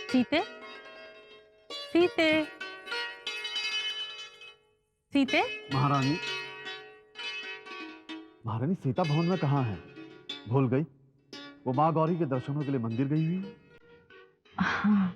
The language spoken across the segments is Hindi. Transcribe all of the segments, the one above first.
सीते, सीते, सीते। महारानी, महारानी सीता भवन में कहाँ है? भूल गई? वो माँ गौरी के दर्शनों के लिए मंदिर गई हुई है। हाँ।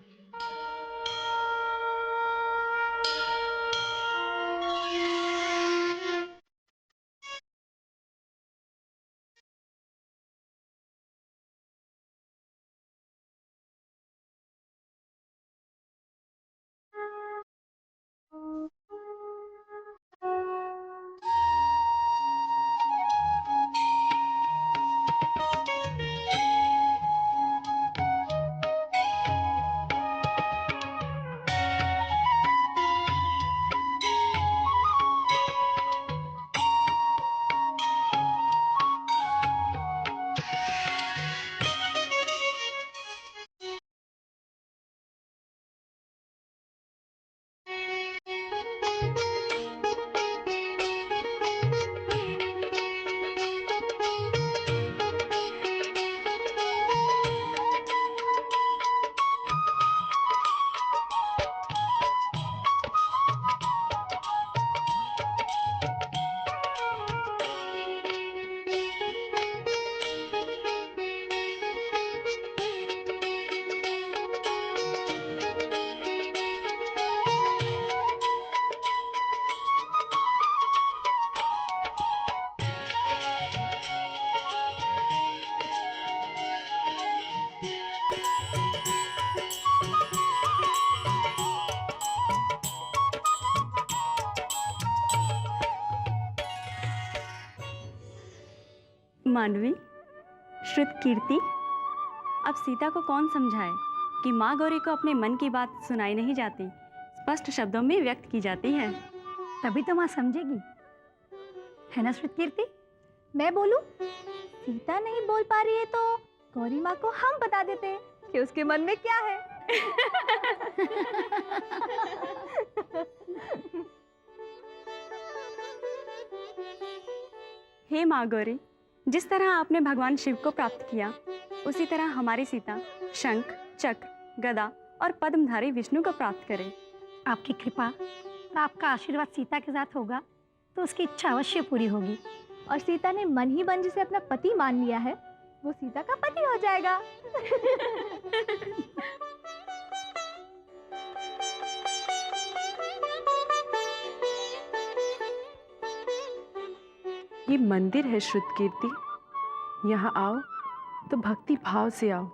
मांडवी, श्रुत कीर्ति, अब सीता को कौन समझाए कि माँ गौरी को अपने मन की बात सुनाई नहीं जाती, स्पष्ट शब्दों में व्यक्त की जाती है। तभी तो माँ समझेगी, है ना श्रुत कीर्ति? मैं बोलूं? सीता नहीं बोल पा रही है तो गौरी माँ को हम बता देते हैं कि उसके मन में क्या है। हे माँ गौरी, जिस तरह आपने भगवान शिव को प्राप्त किया, उसी तरह हमारी सीता शंख, चक्र, गदा और पद्मधारी विष्णु को प्राप्त करे। आपकी कृपा और आपका आशीर्वाद सीता के साथ होगा तो उसकी इच्छा अवश्य पूरी होगी। और सीता ने मन ही मन जिसे अपना पति मान लिया है, वो सीता का पति हो जाएगा। ये मंदिर है श्रुत कीर्ति, यहाँ आओ तो भक्ति भाव से आओ।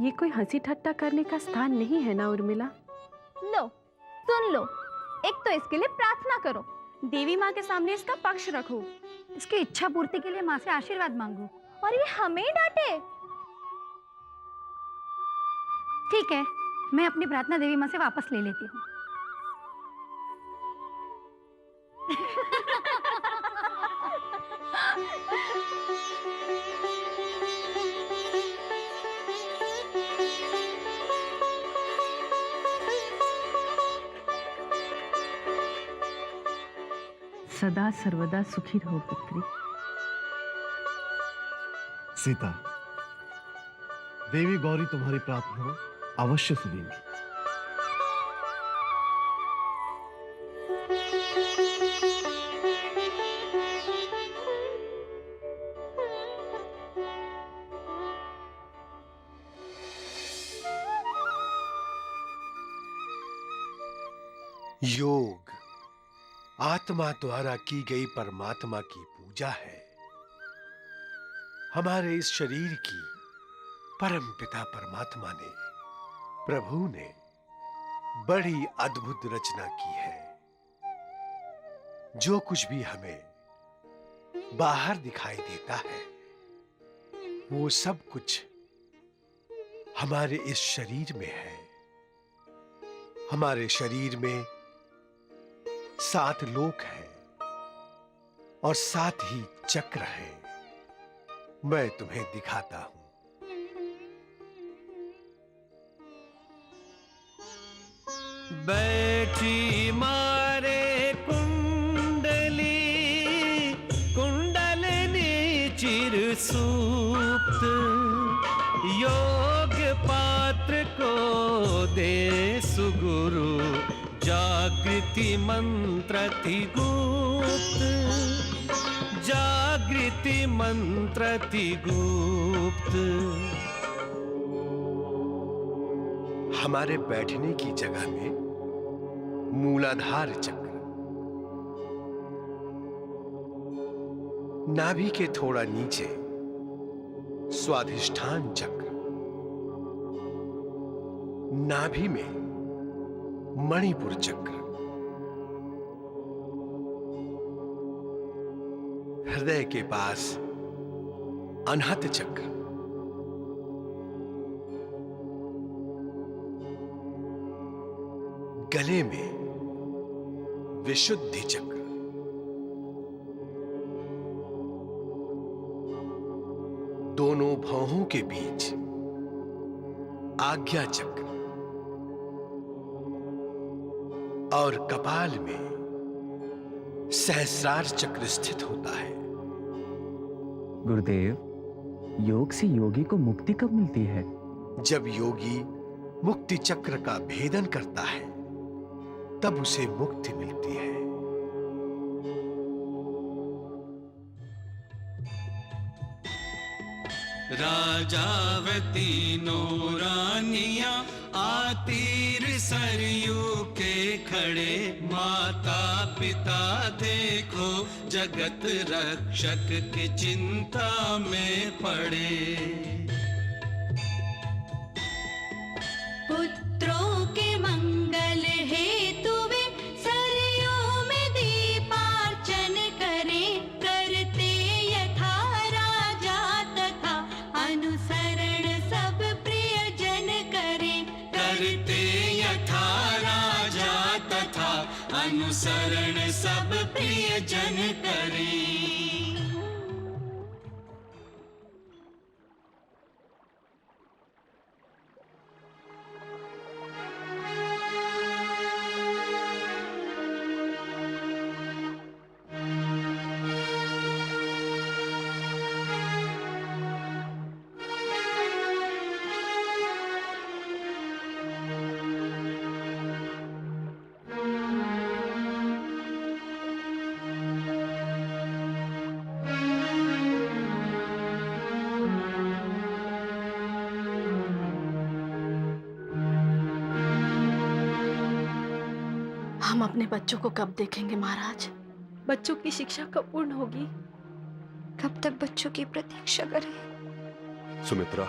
ये कोई हंसी ठट्टा करने का स्थान नहीं है ना उर्मिला? लो, सुन लो, एक तो इसके लिए प्रार्थना करो, देवी माँ के सामने इसका पक्ष रखो, इसकी इच्छा पूर्ति के लिए माँ से आशीर्वाद मांगो। और ये हमें डांटे। ठीक है, मैं अपनी प्रार्थना देवी माँ से वापस ले लेती हूँ। सदा सर्वदा सुखी रहो पुत्री। सीता, देवी गौरी तुम्हारी प्रार्थना अवश्य सुनेंगी। योग आत्मा द्वारा की गई परमात्मा की पूजा है। हमारे इस शरीर की परम पिता परमात्मा ने, प्रभु ने बड़ी अद्भुत रचना की है। जो कुछ भी हमें बाहर दिखाई देता है, वो सब कुछ हमारे इस शरीर में है। हमारे शरीर में 7 लोक हैं और 7 ही चक्र हैं। मैं तुम्हें दिखाता हूं। बैठी मारे कुंडली, कुंडलनी चिर सूक्त, योग पात्र को दे सुगुरु, जागृति मंत्रति गुप्त, जागृति मंत्रति गुप्त। हमारे बैठने की जगह में मूलाधार चक्र, नाभि के थोड़ा नीचे स्वाधिष्ठान चक्र, नाभि में मणिपुर चक्र, हृदय के पास अनाहत चक्र, गले में विशुद्धि चक्र, दोनों भौहों के बीच आज्ञा चक्र और कपाल में सहस्रार चक्र स्थित होता है। गुरुदेव, योग से योगी को मुक्ति कब मिलती है? जब योगी मुक्ति चक्र का भेदन करता है तब उसे मुक्ति मिलती है। राजावती नौरानियां आतीर सरयू के खड़े, माता पिता देखो जगत रक्षक की चिंता में पड़े। पुत्रों के मंगल हेतु वे सरयू में दीपार्चन करें, करते यथा राजा तथा अनुसरण सब प्रियजन करें, करते यथा राजा तथा अनुसरण सब प्रियजन करें। हम अपने बच्चों को कब देखेंगे महाराज? बच्चों की शिक्षा कब पूर्ण होगी? कब तक बच्चों की प्रतीक्षा करें? सुमित्रा,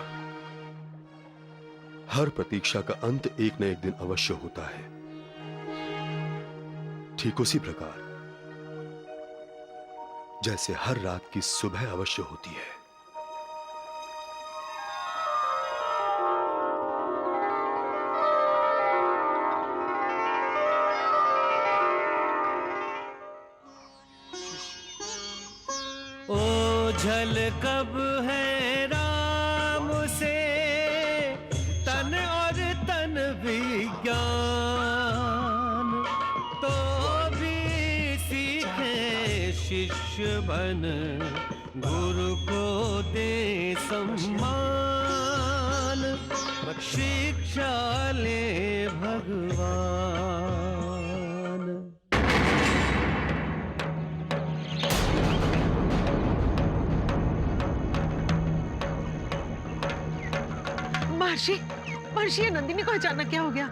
हर प्रतीक्षा का अंत एक न एक दिन अवश्य होता है। ठीक उसी प्रकार जैसे हर रात की सुबह अवश्य होती है। ओझल कब है राम से तन और तन विज्ञान, तो भी सीखे शिष्य बन गुरु को दे सम्मान, शिक्षा ले भगवान। महर्षि, महर्षि, नंदिनी को अचानक क्या हो गया?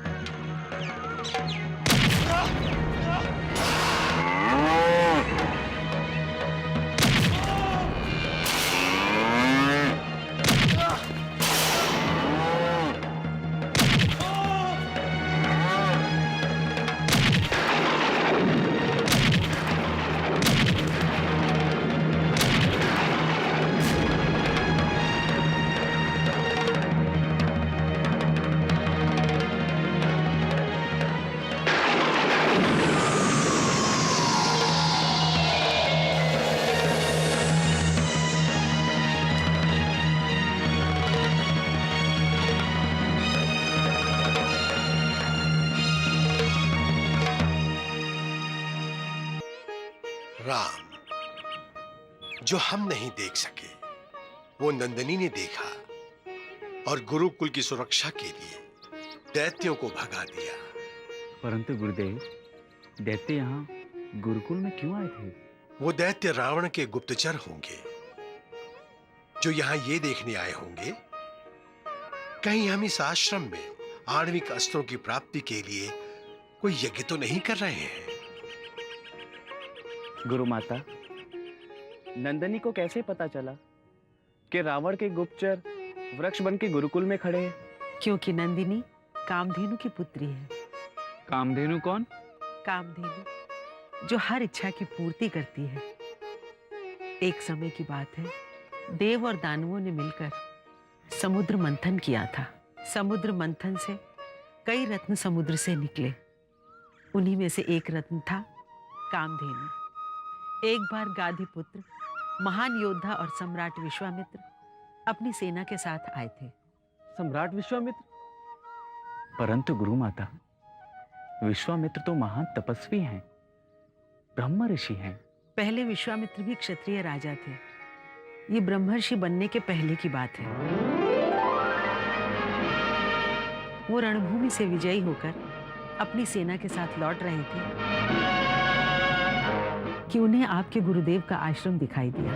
राम, जो हम नहीं देख सके वो नंदिनी ने देखा, और गुरुकुल की सुरक्षा के लिए दैत्यों को भगा दिया। परंतु गुरुदेव, दैत्य यहाँ गुरुकुल में क्यों आए थे? वो दैत्य रावण के गुप्तचर होंगे, जो यहां ये देखने आए होंगे कहीं हम इस आश्रम में आणविक अस्त्रों की प्राप्ति के लिए कोई यज्ञ तो नहीं कर रहे हैं। गुरु माता, नंदनी को कैसे पता चला कि रावण के गुप्तचर वृक्ष बन के गुरुकुल में खड़े हैं? क्योंकि नंदिनी कामधेनु की पुत्री है। कामधेनु कौन? कामधेनु जो हर इच्छा की पूर्ति करती है। एक समय की बात है, देव और दानवों ने मिलकर समुद्र मंथन किया था। समुद्र मंथन से कई रत्न समुद्र से निकले। उन्हीं में से एक रत्न था कामधेनु। एक बार गाधी पुत्र, महान योद्धा और सम्राट विश्वामित्र अपनी सेना के साथ आए थे। सम्राट विश्वामित्र? परंतु गुरु माता, विश्वामित्र तो महान तपस्वी हैं, ब्रह्म ऋषि हैं। पहले विश्वामित्र भी क्षत्रिय राजा थे। ये ब्रह्मर्षि बनने के पहले की बात है। वो रणभूमि से विजयी होकर अपनी सेना के साथ लौट रहे थे कि उन्हें आपके गुरुदेव का आश्रम दिखाई दिया।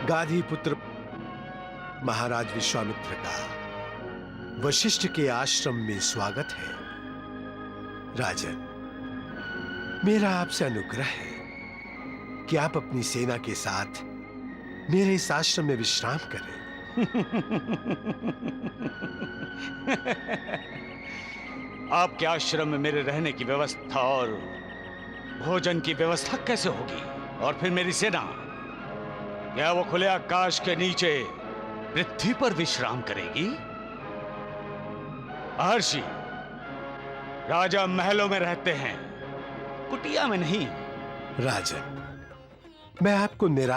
गाधी पुत्र महाराज विश्वामित्र का वशिष्ठ के आश्रम में स्वागत है। राजन, मेरा आपसे अनुग्रह है कि आप अपनी सेना के साथ मेरे इस आश्रम में विश्राम करें। आपके आश्रम में मेरे रहने की व्यवस्था और भोजन की व्यवस्था कैसे होगी? और फिर मेरी सेना, क्या वो खुले आकाश के नीचे पृथ्वी पर विश्राम करेगी? महर्षि, राजा महलों में रहते हैं, कुटिया में नहीं। राजन, मैं आपको निरा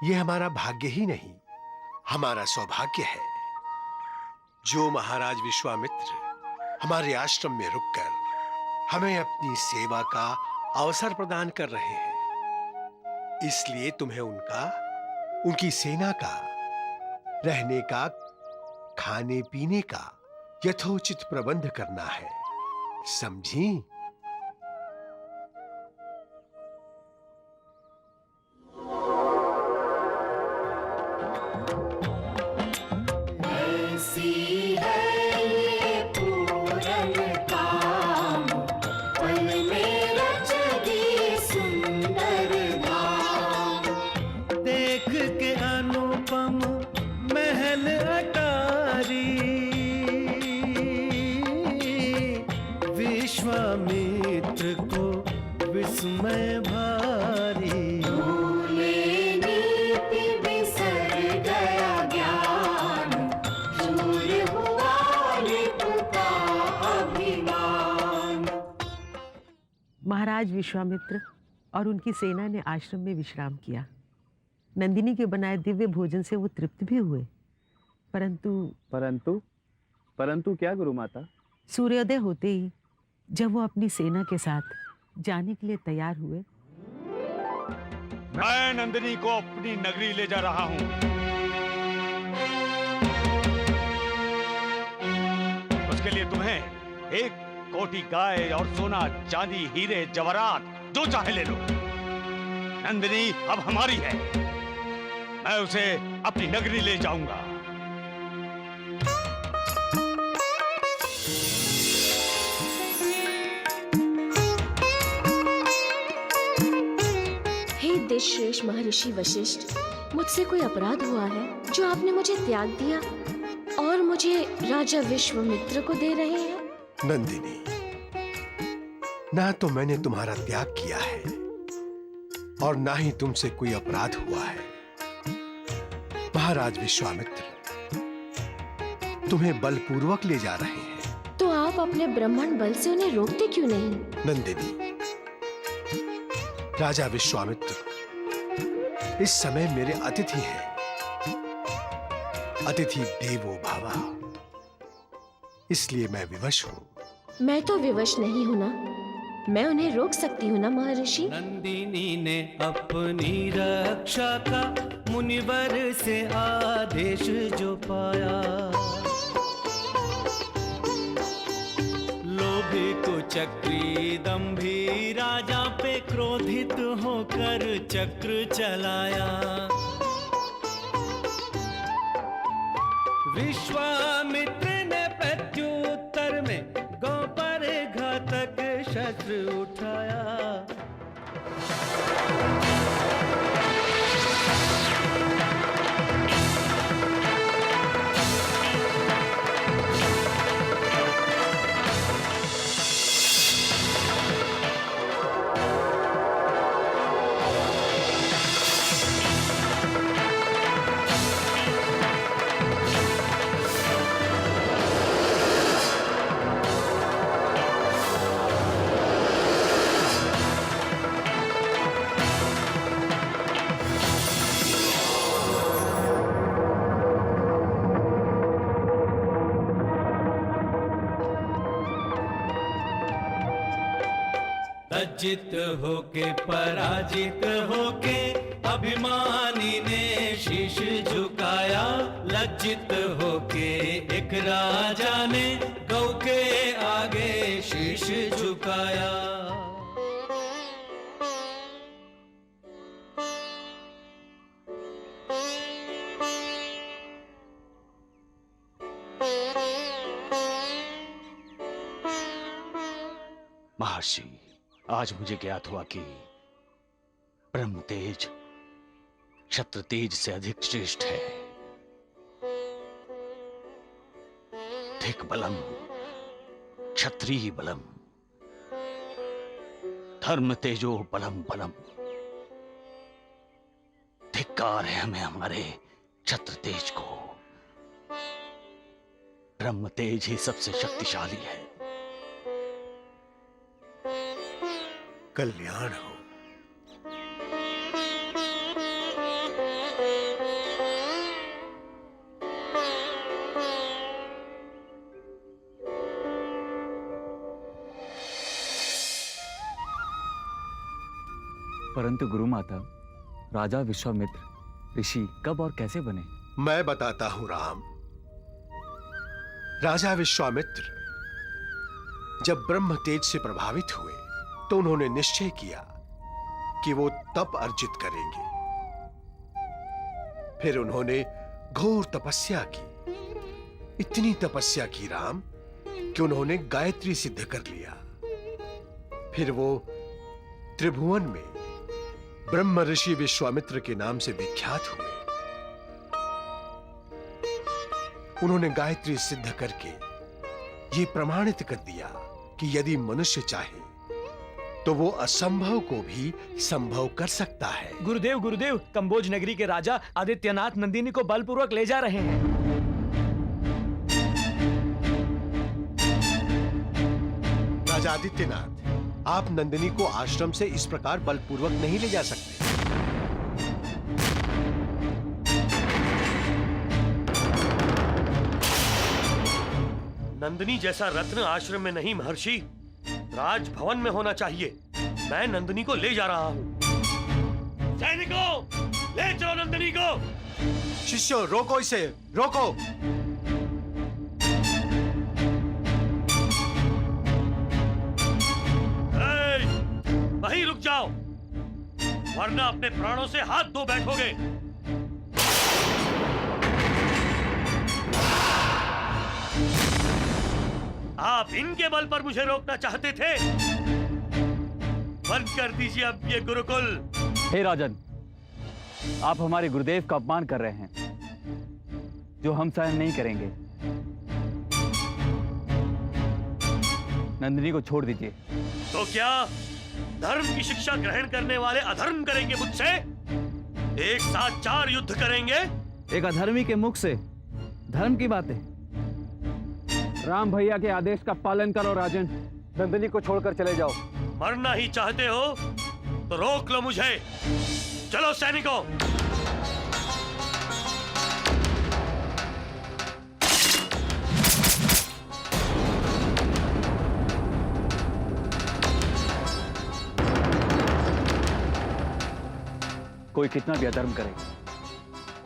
ये हमारा भाग्य ही नहीं, हमारा सौभाग्य है जो महाराज विश्वामित्र हमारे आश्रम में रुककर हमें अपनी सेवा का अवसर प्रदान कर रहे हैं। इसलिए तुम्हें उनकी सेना का, रहने का, खाने पीने का यथोचित प्रबंध करना है, समझी? विश्वामित्र को विस्मय भारी, बिसर गया ज्ञान, चूर हुआ ऋतु का अभिमान। महाराज विश्वामित्र और उनकी सेना ने आश्रम में विश्राम किया। नंदिनी के बनाए दिव्य भोजन से वो तृप्त भी हुए, परंतु क्या गुरु माता? सूर्योदय होते ही जब वो अपनी सेना के साथ जाने के लिए तैयार हुए, मैं नंदिनी को अपनी नगरी ले जा रहा हूं। उसके लिए तुम्हें 1 कोटी गाय और सोना, चांदी, हीरे, जवाहरात जो चाहे ले लो। नंदिनी अब हमारी है, मैं उसे अपनी नगरी ले जाऊंगा। श्रेष्ठ महर्षि वशिष्ठ, मुझसे कोई अपराध हुआ है जो आपने मुझे त्याग दिया और मुझे राजा विश्वामित्र को दे रहे हैं? नंदिनी, ना तो मैंने तुम्हारा त्याग किया है, और ना ही तुमसे कोई अपराध हुआ है। महाराज विश्वामित्र तुम्हें बलपूर्वक ले जा रहे हैं। तो आप अपने ब्रह्मांड बल से उन्हें रोकते क्यों नहीं? नंदिनी, राजा विश्वामित्र इस समय मेरे अतिथि हैं। अतिथि देवो भव, इसलिए मैं विवश हूं। मैं तो विवश नहीं हूं ना, मैं उन्हें रोक सकती हूँ ना महर्षि। नंदिनी ने अपनी रक्षा का मुनिवर से आदेश जो पाया, लोभी कुचक्री दंभी राजा पे क्रोधित होकर चक्र चलाया। विश्वामित्र ने प्रत्युत्तर में गौ पर घातक शस्त्र उठाया। लज्जित होके पराजित होके अभिमानी ने शीश झुकाया। लज्जित होके एक राजा ने गौ के आगे शीश झुकाया। महर्षि, आज मुझे ज्ञात हुआ कि ब्रह्म तेज क्षत्र तेज से अधिक श्रेष्ठ है। धिक बलम क्षत्रिय बलम, धर्म तेजो बलम बलम। धिक्कार है हमें हमारे क्षत्र तेज को। ब्रह्म तेज ही सबसे शक्तिशाली है। कल्याण हो। परंतु गुरु माता, राजा विश्वामित्र ऋषि कब और कैसे बने? मैं बताता हूं राम। राजा विश्वामित्र जब ब्रह्म तेज से प्रभावित हुए तो उन्होंने निश्चय किया कि वो तप अर्जित करेंगे। फिर उन्होंने घोर तपस्या की। इतनी तपस्या की राम कि उन्होंने गायत्री सिद्ध कर लिया। फिर वो त्रिभुवन में ब्रह्म ऋषि विश्वामित्र के नाम से विख्यात हुए। उन्होंने गायत्री सिद्ध करके ये प्रमाणित कर दिया कि यदि मनुष्य चाहे तो वो असंभव को भी संभव कर सकता है। गुरुदेव गुरुदेव, कंबोज नगरी के राजा आदित्यनाथ नंदिनी को बलपूर्वक ले जा रहे हैं। राजा आदित्यनाथ, आप नंदिनी को आश्रम से इस प्रकार बलपूर्वक नहीं ले जा सकते। नंदिनी जैसा रत्न आश्रम में नहीं महर्षि, राजभवन में होना चाहिए। मैं नंदिनी को ले जा रहा हूँ। सैनिकों, ले चलो नंदिनी को। शिष्यों, रोको इसे, रोको। वहीं रुक जाओ, वरना अपने प्राणों से हाथ धो बैठोगे। आप इनके बल पर मुझे रोकना चाहते थे। बंद कर दीजिए अब ये गुरुकुल। हे राजन, आप हमारे गुरुदेव का अपमान कर रहे हैं, जो हम सहन नहीं करेंगे। नंदिनी को छोड़ दीजिए। तो क्या धर्म की शिक्षा ग्रहण करने वाले अधर्म करेंगे मुझसे? एक साथ 4 युद्ध करेंगे? एक अधर्मी के मुख से धर्म की बातें। राम भैया के आदेश का पालन करो राजन। नंदिनी को छोड़कर चले जाओ। मरना ही चाहते हो तो रोक लो मुझे। चलो सैनिकों। कोई कितना भी अधर्म करे,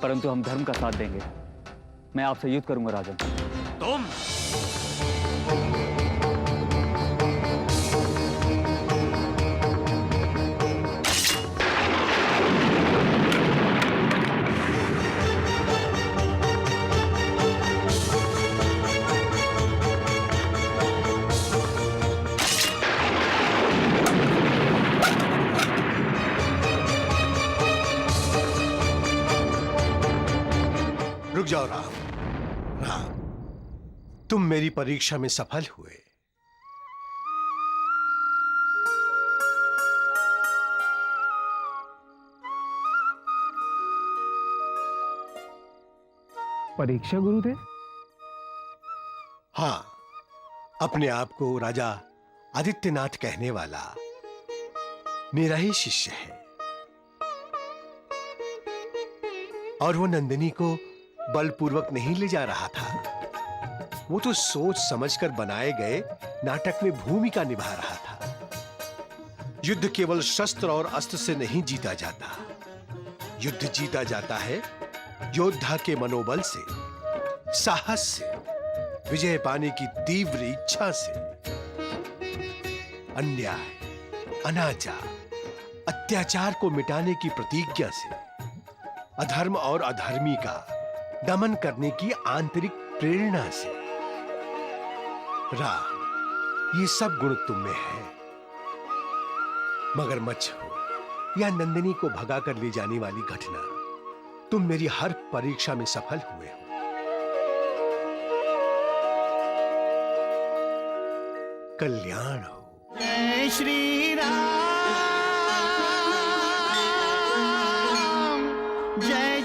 परंतु हम धर्म का साथ देंगे। मैं आपसे युद्ध करूंगा राजन। तुम? रुक जाओ राम। राम, तुम मेरी परीक्षा में सफल हुए। परीक्षा गुरुदेव? हाँ, अपने आप को राजा आदित्यनाथ कहने वाला मेरा ही शिष्य है, और वो नंदिनी को बलपूर्वक नहीं ले जा रहा था। वो तो सोच समझकर बनाए गए नाटक में भूमिका निभा रहा था। युद्ध केवल शस्त्र और अस्त्र से नहीं जीता जाता। युद्ध जीता जाता है योद्धा के मनोबल से, साहस से, विजय पाने की तीव्र इच्छा से। अन्याय, अनाचार, अत्याचार को मिटाने की प्रतिज्ञा से, अधर्म और अधर्मी का दमन करने की आंतरिक प्रेरणा से। राम, ये सब गुण तुम में है। मगरमच्छ हो या नंदिनी को भगाकर ले जाने वाली घटना, तुम मेरी हर परीक्षा में सफल हुए हो। कल्याण हो। जय श्री राम।